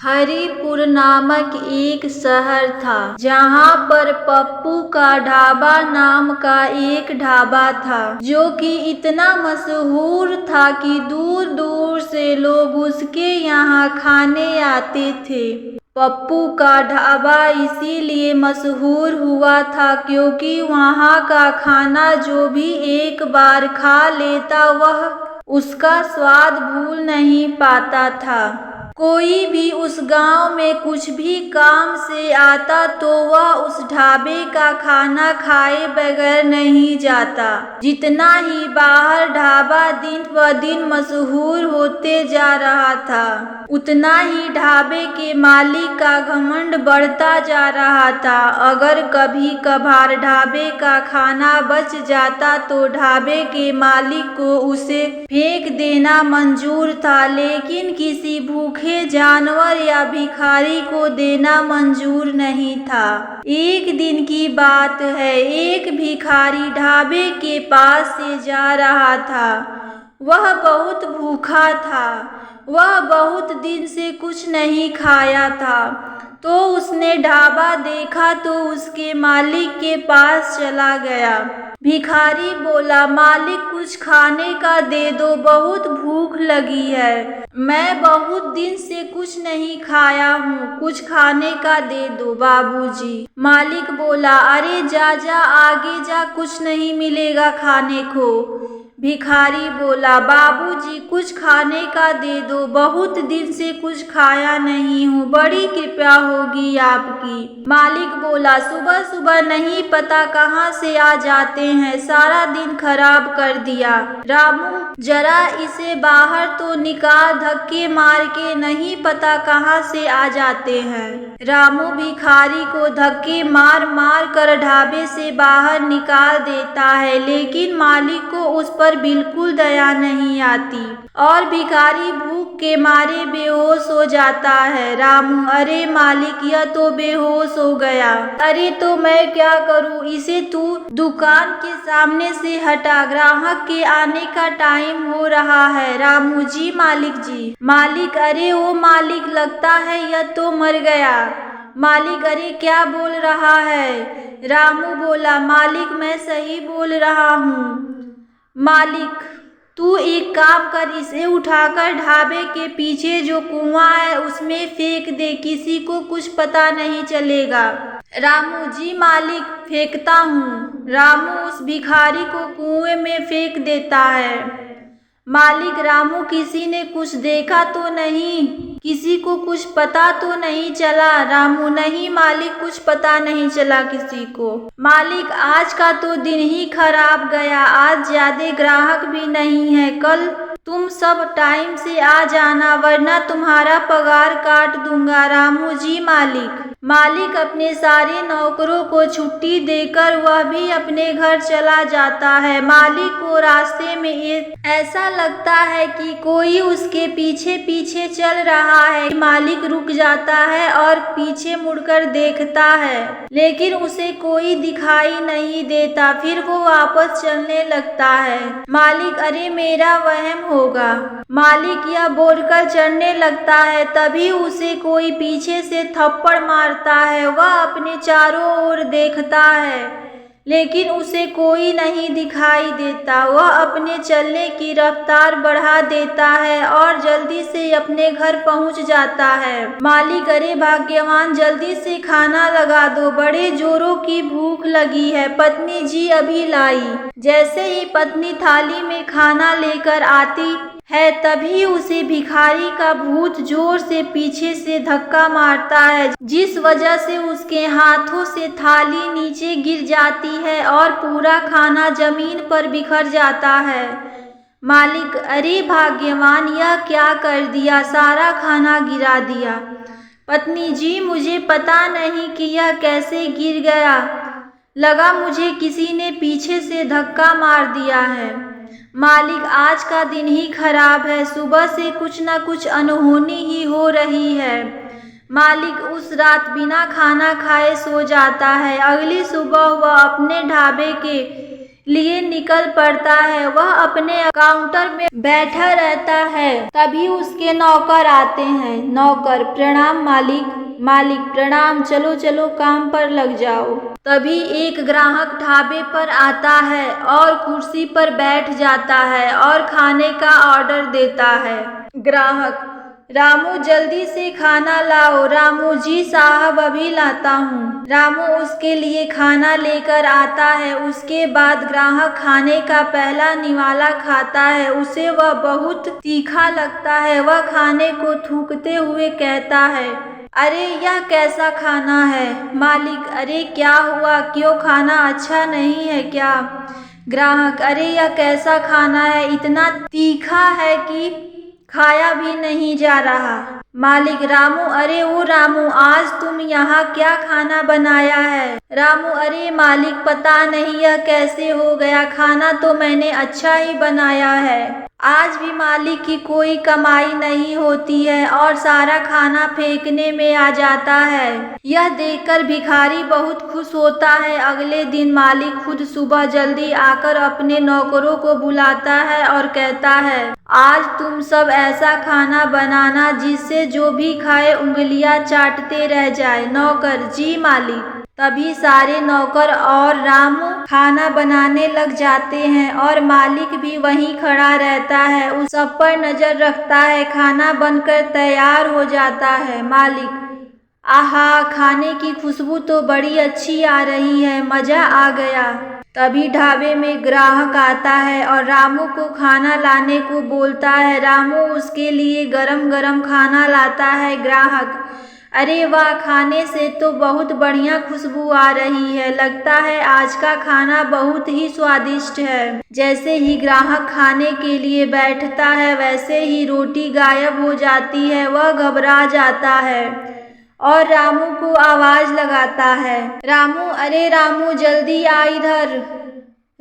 हरिपुर नामक एक शहर था जहाँ पर पप्पू का ढाबा नाम का एक ढाबा था जो कि इतना मशहूर था कि दूर दूर से लोग उसके यहाँ खाने आते थे। पप्पू का ढाबा इसीलिए मशहूर हुआ था क्योंकि वहाँ का खाना जो भी एक बार खा लेता वह उसका स्वाद भूल नहीं पाता था। कोई भी उस गांव में कुछ भी काम से आता तो वह उस ढाबे का खाना खाए बगैर नहीं जाता। जितना ही बाहर ढाबा दिन ब दिन मशहूर होते जा रहा था उतना ही ढाबे के मालिक का घमंड बढ़ता जा रहा था। अगर कभी कभार ढाबे का खाना बच जाता तो ढाबे के मालिक को उसे फेंक देना मंजूर था, लेकिन किसी भूखे जानवर या भिखारी को देना मंजूर नहीं था। एक दिन की बात है, एक भिखारी ढाबे के पास से जा रहा था। वह बहुत भूखा था। वह बहुत दिन से कुछ नहीं खाया था तो उसने ढाबा देखा तो उसके मालिक के पास चला गया। भिखारी बोला, मालिक कुछ खाने का दे दो, बहुत भूख लगी है। मैं बहुत दिन से कुछ नहीं खाया हूँ, कुछ खाने का दे दो बाबूजी। मालिक बोला, अरे जा जा आगे जा, कुछ नहीं मिलेगा खाने को। भिखारी बोला, बाबूजी कुछ खाने का दे दो, बहुत दिन से कुछ खाया नहीं हूँ, बड़ी कृपया होगी आपकी। मालिक बोला, सुबह सुबह नहीं पता कहाँ से आ जाते हैं, सारा दिन खराब कर दिया। रामू जरा इसे बाहर तो निकाल, धक्के मार के नहीं पता कहाँ से आ जाते हैं। रामू भिखारी को धक्के मार मार कर ढाबे से बाहर निकाल देता है, लेकिन मालिक को उस पर बिल्कुल दया नहीं आती और भिखारी भूख के मारे बेहोश हो जाता है। रामू, अरे मालिक यह तो बेहोश हो गया। अरे तो मैं क्या करूं, इसे तू दुकान के सामने से हटा, ग्राहक के आने का टाइम हो रहा है। रामू, जी मालिक जी। मालिक, अरे ओ मालिक, लगता है यह तो मर गया। मालिक, अरे क्या बोल रहा है? रामू बोला, मालिक मैं सही बोल रहा हूँ। मालिक, तू एक काम कर, इसे उठाकर ढाबे के पीछे जो कुआं है उसमें फेंक दे, किसी को कुछ पता नहीं चलेगा। रामू, जी मालिक फेंकता हूँ। रामू उस भिखारी को कुएं में फेंक देता है। मालिक, रामू किसी ने कुछ देखा तो नहीं, किसी को कुछ पता तो नहीं चला? रामू, नहीं मालिक, कुछ पता नहीं चला किसी को। मालिक, आज का तो दिन ही खराब गया, आज ज्यादा ग्राहक भी नहीं है, कल तुम सब टाइम से आ जाना वरना तुम्हारा पगार काट दूंगा। रामू, जी मालिक। मालिक अपने सारे नौकरों को छुट्टी देकर वह भी अपने घर चला जाता है। मालिक को रास्ते में ऐसा लगता है कि कोई उसके पीछे पीछे चल रहा है। मालिक रुक जाता है और पीछे मुड़कर देखता है, लेकिन उसे कोई दिखाई नहीं देता। फिर वो वापस चलने लगता है। मालिक, अरे मेरा वहम होगा। मालिक यह बोलकर चढ़ने लगता है, तभी उसे कोई पीछे से थप्पड़ मारता है। वह अपने चारों ओर देखता है लेकिन उसे कोई नहीं दिखाई देता। वह अपने चलने की रफ्तार बढ़ा देता है और जल्दी से अपने घर पहुंच जाता है। मालिक, अरे भाग्यवान, जल्दी से खाना लगा दो, बड़े जोरों की भूख लगी है, पत्नी जी अभी लाई। जैसे ही पत्नी थाली में खाना लेकर आती है तभी उसे भिखारी का भूत जोर से पीछे से धक्का मारता है, जिस वजह से उसके हाथों से थाली नीचे गिर जाती है और पूरा खाना जमीन पर बिखर जाता है। मालिक, अरे भाग्यवान, यह क्या कर दिया, सारा खाना गिरा दिया। पत्नी जी, मुझे पता नहीं कि यह कैसे गिर गया, लगा मुझे किसी ने पीछे से धक्का मार दिया है। मालिक, आज का दिन ही खराब है, सुबह से कुछ न कुछ अनहोनी ही हो रही है। मालिक उस रात बिना खाना खाए सो जाता है। अगली सुबह वह अपने ढाबे के लिए निकल पड़ता है। वह अपने काउंटर में बैठा रहता है। तभी उसके नौकर आते हैं। नौकर, प्रणाम मालिक। मालिक, प्रणाम, चलो चलो काम पर लग जाओ। तभी एक ग्राहक ढाबे पर आता है और कुर्सी पर बैठ जाता है और खाने का ऑर्डर देता है। ग्राहक, रामू जल्दी से खाना लाओ। रामू, जी साहब अभी लाता हूँ। रामू उसके लिए खाना लेकर आता है। उसके बाद ग्राहक खाने का पहला निवाला खाता है। उसे वह बहुत तीखा लगता है। वह खाने को थूकते हुए कहता है, अरे यह कैसा खाना है? मालिक, अरे क्या हुआ, क्यों खाना अच्छा नहीं है क्या? ग्राहक, अरे यह कैसा खाना है, इतना तीखा है कि खाया भी नहीं जा रहा। मालिक, रामू, अरे ओ रामू, आज तुम यहाँ क्या खाना बनाया है? रामू, अरे मालिक पता नहीं यह कैसे हो गया, खाना तो मैंने अच्छा ही बनाया है। आज भी मालिक की कोई कमाई नहीं होती है और सारा खाना फेंकने में आ जाता है। यह देखकर भिखारी बहुत खुश होता है। अगले दिन मालिक खुद सुबह जल्दी आकर अपने नौकरों को बुलाता है और कहता है, आज तुम सब ऐसा खाना बनाना जिससे जो भी खाए उंगलियां चाटते रह जाए। नौकर, जी मालिक। तभी सारे नौकर और रामू खाना बनाने लग जाते हैं और मालिक भी वहीं खड़ा रहता है, उस सब पर नजर रखता है। खाना बनकर तैयार हो जाता है। मालिक, आहा, खाने की खुशबू तो बड़ी अच्छी आ रही है, मजा आ गया। तभी ढाबे में ग्राहक आता है और रामू को खाना लाने को बोलता है। रामू उसके लिए गरम गरम खाना लाता है। ग्राहक, अरे वाह, खाने से तो बहुत बढ़िया खुशबू आ रही है, लगता है आज का खाना बहुत ही स्वादिष्ट है। जैसे ही ग्राहक खाने के लिए बैठता है वैसे ही रोटी गायब हो जाती है। वह घबरा जाता है और रामू को आवाज लगाता है, रामू, अरे रामू जल्दी आ इधर।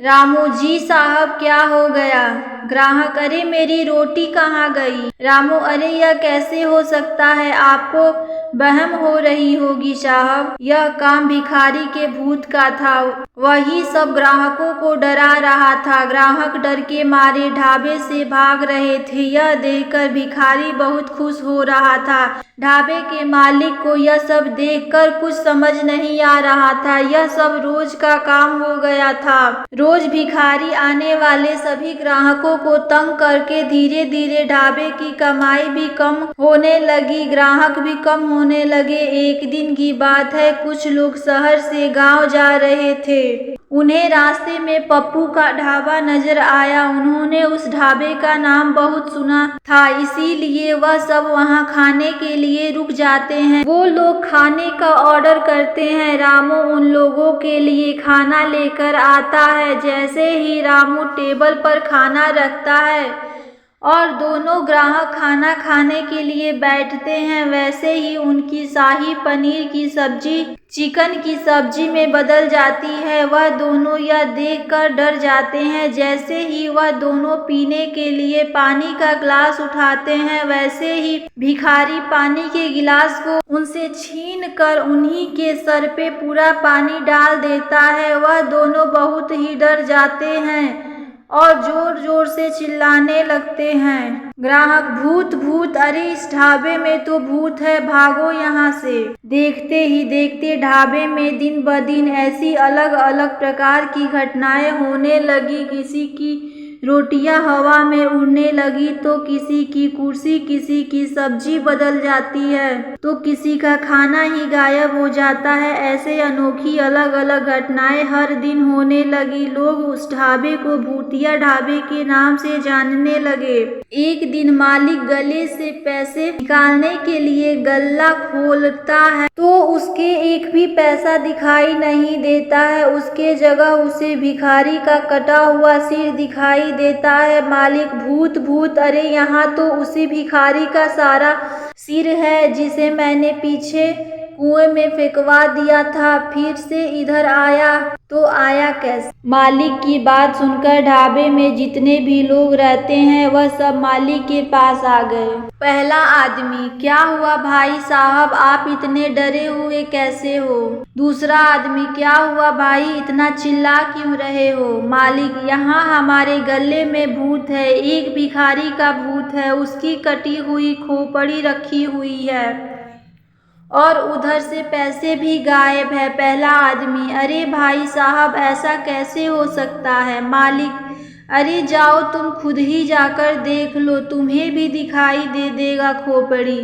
रामू, जी साहब क्या हो गया? ग्राहक, अरे मेरी रोटी कहाँ गई? रामू, अरे यह कैसे हो सकता है, आपको वहम हो रही होगी साहब, यह काम भिखारी के भूत का था, वही सब ग्राहकों को डरा रहा था। ग्राहक डर के मारे ढाबे से भाग रहे थे। यह देखकर भिखारी बहुत खुश हो रहा था। ढाबे के मालिक को यह सब देखकर कुछ समझ नहीं आ रहा था। यह सब रोज का काम हो गया था। रोज भिखारी आने वाले सभी ग्राहकों को तंग करके धीरे धीरे ढाबे की कमाई भी कम होने लगी, ग्राहक भी कम होने लगे। एक दिन की बात है, कुछ लोग शहर से गांव जा रहे थे। उन्हें रास्ते में पप्पू का ढाबा नजर आया। उन्होंने उस ढाबे का नाम बहुत सुना था, इसीलिए वह सब वहां खाने के लिए रुक जाते हैं। वो लोग खाने का ऑर्डर करते हैं। रामू उन लोगों के लिए खाना लेकर आता है। जैसे ही रामू टेबल पर खाना रखता है और दोनों ग्राहक खाना खाने के लिए बैठते हैं, वैसे ही उनकी शाही पनीर की सब्जी चिकन की सब्जी में बदल जाती है। वह दोनों यह देखकर डर जाते हैं। जैसे ही वह दोनों पीने के लिए पानी का गिलास उठाते हैं, वैसे ही भिखारी पानी के गिलास को उनसे छीन कर उन्हीं के सर पे पूरा पानी डाल देता है। वह दोनों बहुत ही डर जाते हैं और जोर जोर से चिल्लाने लगते हैं, ग्राहक, भूत भूत, अरे इस ढाबे में तो भूत है, भागो यहाँ से। देखते ही देखते ढाबे में दिन ब दिन ऐसी अलग अलग प्रकार की घटनाएं होने लगी। किसी की रोटियां हवा में उड़ने लगी तो किसी की कुर्सी, किसी की सब्जी बदल जाती है तो किसी का खाना ही गायब हो जाता है। ऐसे अनोखी अलग अलग घटनाएं हर दिन होने लगी। लोग उस ढाबे को भूतिया ढाबे के नाम से जानने लगे। एक दिन मालिक गले से पैसे निकालने के लिए गल्ला खोलता है तो उसके एक भी पैसा दिखाई नहीं देता है। उसके जगह उसे भिखारी का कटा हुआ सिर दिखाई देता है। मालिक, भूत भूत, अरे यहाँ तो उसी भिखारी का सारा सिर है जिसे मैंने पीछे कुएं में फेंकवा दिया था, फिर से इधर आया तो आया कैसे? मालिक की बात सुनकर ढाबे में जितने भी लोग रहते हैं वह सब मालिक के पास आ गए। पहला आदमी, क्या हुआ भाई साहब, आप इतने डरे हुए कैसे हो? दूसरा आदमी, क्या हुआ भाई, इतना चिल्ला क्यों रहे हो? मालिक, यहाँ हमारे गले में भूत है, एक भिखारी का भूत है, उसकी कटी हुई खोपड़ी रखी हुई है और उधर से पैसे भी गायब है। पहला आदमी, अरे भाई साहब ऐसा कैसे हो सकता है? मालिक, अरे जाओ तुम खुद ही जाकर देख लो, तुम्हें भी दिखाई दे देगा खोपड़ी,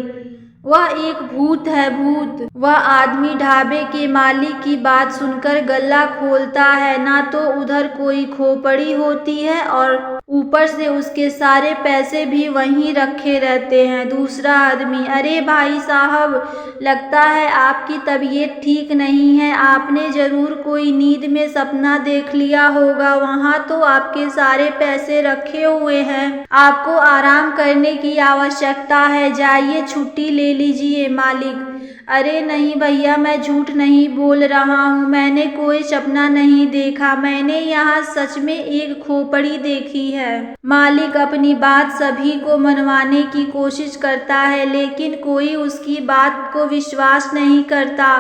वह एक भूत है, भूत। वह आदमी ढाबे के मालिक की बात सुनकर गला खोलता है, ना तो उधर कोई खोपड़ी होती है और ऊपर से उसके सारे पैसे भी वहीं रखे रहते हैं। दूसरा आदमी, अरे भाई साहब लगता है आपकी तबीयत ठीक नहीं है, आपने जरूर कोई नींद में सपना देख लिया होगा, वहाँ तो आपके सारे पैसे रखे हुए हैं, आपको आराम करने की आवश्यकता है, जाइए छुट्टी ले लीजिए। मालिक, अरे नहीं भैया, मैं झूठ नहीं बोल रहा हूँ, मैंने कोई सपना नहीं देखा, मैंने यहाँ सच में एक खोपड़ी देखी है। मालिक अपनी बात सभी को मनवाने की कोशिश करता है, लेकिन कोई उसकी बात को विश्वास नहीं करता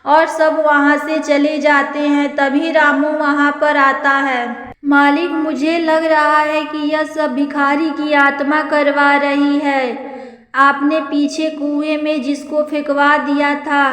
और सब वहाँ से चले जाते हैं। तभी रामू वहाँ पर आता है। मालिक, मुझे लग रहा है कि यह सब भिखारी की आत्मा करवा रही है। आपने पीछे कुएं में जिसको फेंकवा दिया था,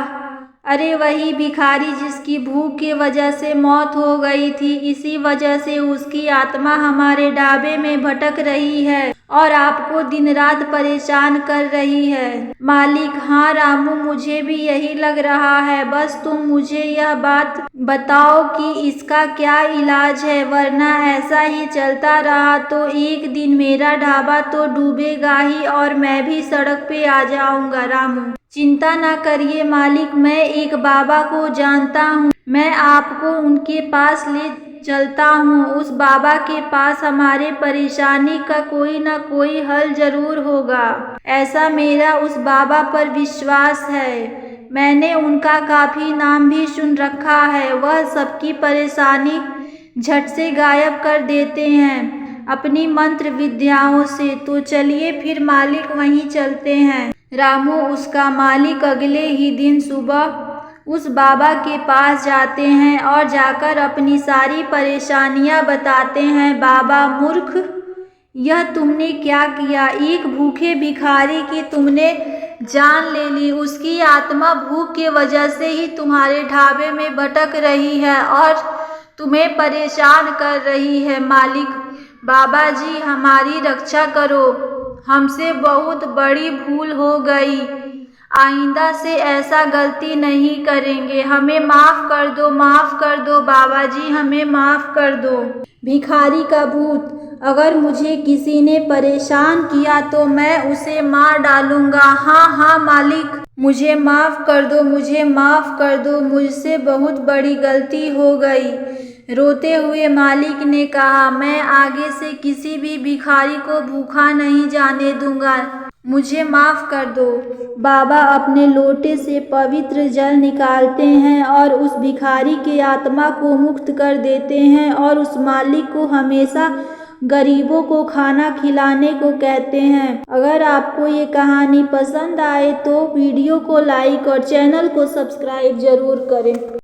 अरे वही भिखारी जिसकी भूख की वजह से मौत हो गई थी, इसी वजह से उसकी आत्मा हमारे ढाबे में भटक रही है और आपको दिन रात परेशान कर रही है। मालिक, हाँ रामू, मुझे भी यही लग रहा है, बस तुम मुझे यह बात बताओ कि इसका क्या इलाज है, वरना ऐसा ही चलता रहा तो एक दिन मेरा ढाबा तो डूबेगा ही और मैं भी सड़क पे आ जाऊंगा। रामू, चिंता ना करिए मालिक, मैं एक बाबा को जानता हूँ, मैं आपको उनके पास ले चलता हूँ, उस बाबा के पास हमारे परेशानी का कोई ना कोई हल जरूर होगा, ऐसा मेरा उस बाबा पर विश्वास है, मैंने उनका काफी नाम भी सुन रखा है, वह सबकी परेशानी झट से गायब कर देते हैं अपनी मंत्र विद्याओं से। तो चलिए फिर मालिक वहीं चलते हैं। रामू उसका मालिक अगले ही दिन सुबह उस बाबा के पास जाते हैं और जाकर अपनी सारी परेशानियां बताते हैं। बाबा, मूर्ख, यह तुमने क्या किया? एक भूखे भिखारी की तुमने जान ले ली, उसकी आत्मा भूख की वजह से ही तुम्हारे ढाबे में भटक रही है और तुम्हें परेशान कर रही है। मालिक, बाबा जी हमारी रक्षा करो, हमसे बहुत बड़ी भूल हो गई, आइंदा से ऐसा गलती नहीं करेंगे, हमें माफ कर दो, माफ कर दो बाबा जी, हमें माफ कर दो। भिखारी का भूत, अगर मुझे किसी ने परेशान किया तो मैं उसे मार डालूंगा। हाँ हाँ मालिक, मुझे माफ कर दो, मुझे माफ कर दो, मुझसे बहुत बड़ी गलती हो गई। रोते हुए मालिक ने कहा, मैं आगे से किसी भी भिखारी को भूखा नहीं जाने दूंगा, मुझे माफ कर दो। बाबा अपने लोटे से पवित्र जल निकालते हैं और उस भिखारी के आत्मा को मुक्त कर देते हैं और उस मालिक को हमेशा गरीबों को खाना खिलाने को कहते हैं। अगर आपको ये कहानी पसंद आए तो वीडियो को लाइक और चैनल को सब्सक्राइब जरूर करें।